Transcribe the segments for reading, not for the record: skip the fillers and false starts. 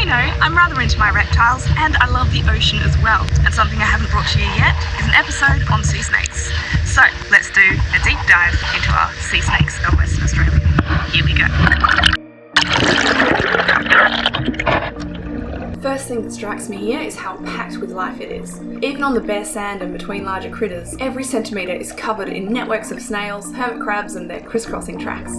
you know, I'm rather into my reptiles and I love the ocean as well. And something I haven't brought to you yet is an episode on sea snakes. So let's do a deep dive into our sea snakes of Western Australia. Here we go. First thing that strikes me here is how packed with life it is. Even on the bare sand and between larger critters, every centimetre is covered in networks of snails, hermit crabs and their crisscrossing tracks.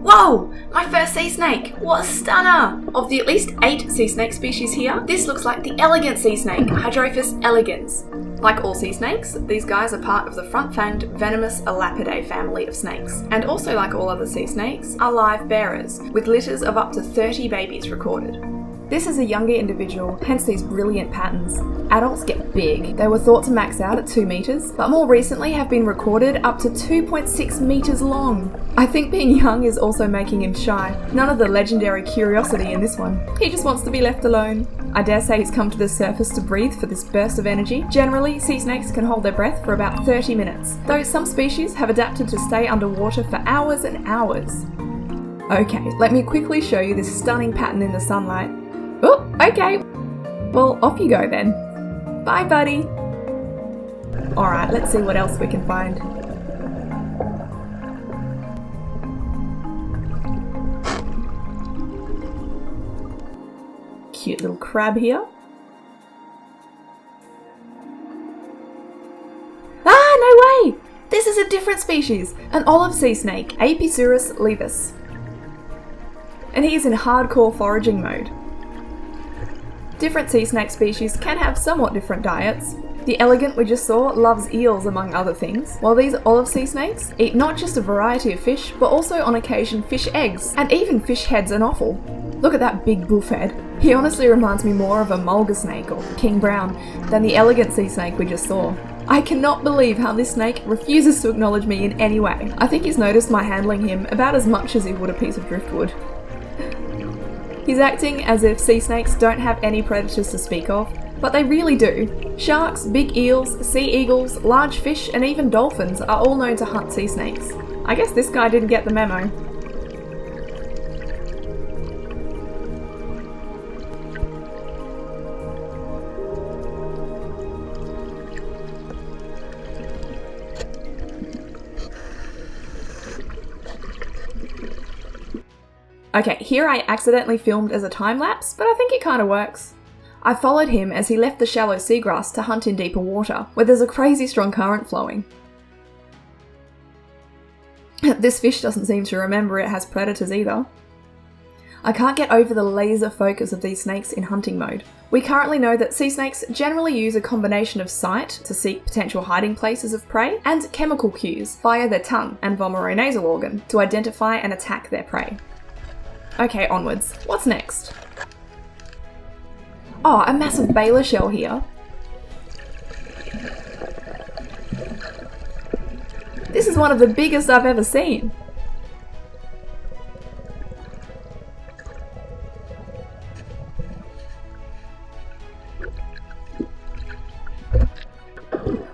Whoa! My first sea snake! What a stunner! Of the at least 8 sea snake species here, this looks like the elegant sea snake, Hydrophis elegans. Like all sea snakes, these guys are part of the front-fanged venomous Elapidae family of snakes, and also like all other sea snakes, are live bearers, with litters of up to 30 babies recorded. This is a younger individual, hence these brilliant patterns. Adults get big. They were thought to max out at 2 metres, but more recently have been recorded up to 2.6 metres long. I think being young is also making him shy. None of the legendary curiosity in this one. He just wants to be left alone. I dare say he's come to the surface to breathe for this burst of energy. Generally, sea snakes can hold their breath for about 30 minutes, though some species have adapted to stay underwater for hours and hours. Okay, let me quickly show you this stunning pattern in the sunlight. Oh, okay. Well, off you go then. Bye, buddy. Alright, let's see what else we can find. Cute little crab here. Ah, no way! This is a different species, an olive sea snake, Apisuris levis. And he is in hardcore foraging mode. Different sea snake species can have somewhat different diets. The elegant we just saw loves eels among other things, while these olive sea snakes eat not just a variety of fish, but also on occasion fish eggs, and even fish heads and offal. Look at that big buff head. He honestly reminds me more of a mulga snake or king brown than the elegant sea snake we just saw. I cannot believe how this snake refuses to acknowledge me in any way. I think he's noticed my handling him about as much as he would a piece of driftwood. He's acting as if sea snakes don't have any predators to speak of, but they really do. Sharks, big eels, sea eagles, large fish and even dolphins are all known to hunt sea snakes. I guess this guy didn't get the memo. Okay, here I accidentally filmed as a time-lapse, but I think it kind of works. I followed him as he left the shallow seagrass to hunt in deeper water, where there's a crazy strong current flowing. This fish doesn't seem to remember it has predators either. I can't get over the laser focus of these snakes in hunting mode. We currently know that sea snakes generally use a combination of sight to seek potential hiding places of prey, and chemical cues via their tongue and vomeronasal organ to identify and attack their prey. Okay, onwards. What's next? Oh, a massive baler shell here. This is one of the biggest I've ever seen.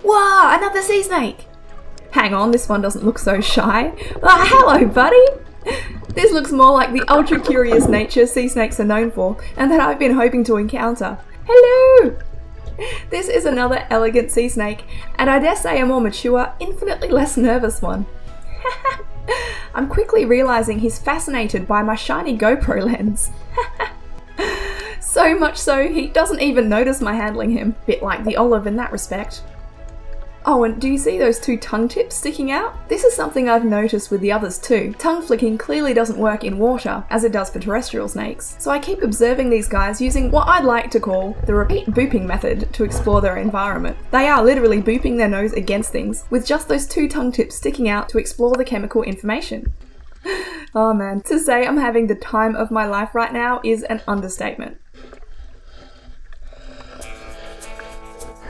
Whoa, another sea snake! Hang on, this one doesn't look so shy. Ah, hello, buddy! This looks more like the ultra-curious nature sea snakes are known for, and that I've been hoping to encounter. Hello! This is another elegant sea snake, and I dare say a more mature, infinitely less nervous one. I'm quickly realising he's fascinated by my shiny GoPro lens. So much so, he doesn't even notice my handling him. Bit like the olive in that respect. Oh, and do you see those 2 tongue tips sticking out? This is something I've noticed with the others too. Tongue flicking clearly doesn't work in water, as it does for terrestrial snakes. So I keep observing these guys using what I'd like to call the repeat booping method to explore their environment. They are literally booping their nose against things, with just those 2 tongue tips sticking out to explore the chemical information. Oh man, to say I'm having the time of my life right now is an understatement.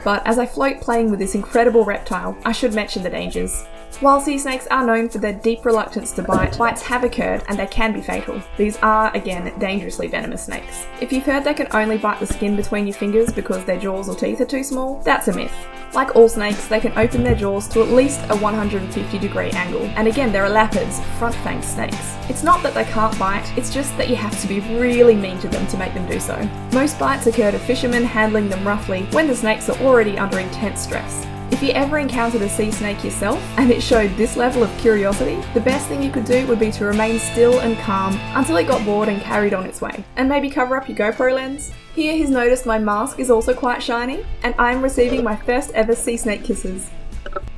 But as I float playing with this incredible reptile, I should mention the dangers. While sea snakes are known for their deep reluctance to bite, bites have occurred and they can be fatal. These are, again, dangerously venomous snakes. If you've heard they can only bite the skin between your fingers because their jaws or teeth are too small, that's a myth. Like all snakes, they can open their jaws to at least a 150-degree angle. And again, they're elapids, front-fanged snakes. It's not that they can't bite, it's just that you have to be really mean to them to make them do so. Most bites occur to fishermen handling them roughly when the snakes are already under intense stress. If you ever encountered a sea snake yourself and it showed this level of curiosity, the best thing you could do would be to remain still and calm until it got bored and carried on its way. And maybe cover up your GoPro lens. Here he's noticed my mask is also quite shiny, and I'm receiving my first ever sea snake kisses.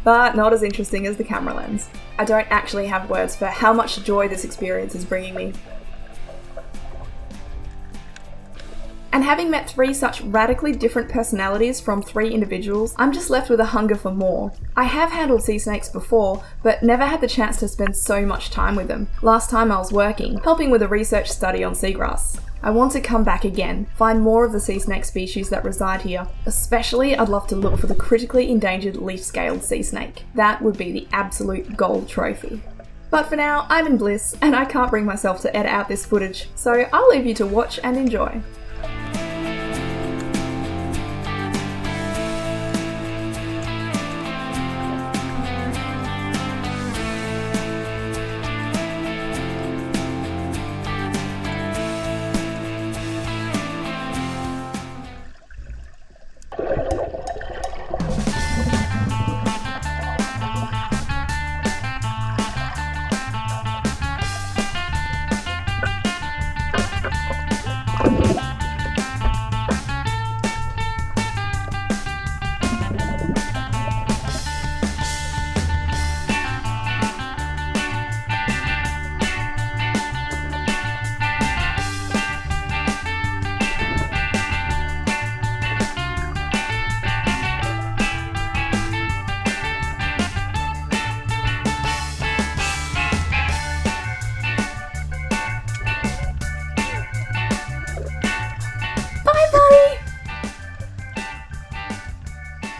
But not as interesting as the camera lens. I don't actually have words for how much joy this experience is bringing me. And having met 3 such radically different personalities from 3 individuals, I'm just left with a hunger for more. I have handled sea snakes before, but never had the chance to spend so much time with them. Last time I was working, helping with a research study on seagrass. I want to come back again, find more of the sea snake species that reside here. Especially, I'd love to look for the critically endangered leaf-scaled sea snake. That would be the absolute gold trophy. But for now, I'm in bliss, and I can't bring myself to edit out this footage, so I'll leave you to watch and enjoy.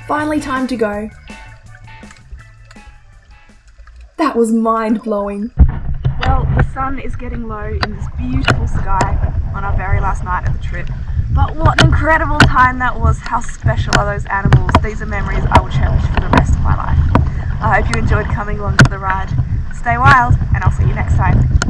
Finally time to go. That was mind-blowing. Well, the sun is getting low in this beautiful sky on our very last night of the trip. But what an incredible time that was. How special are those animals? These are memories I will cherish for the rest of my life. I hope you enjoyed coming along for the ride. Stay wild, and I'll see you next time.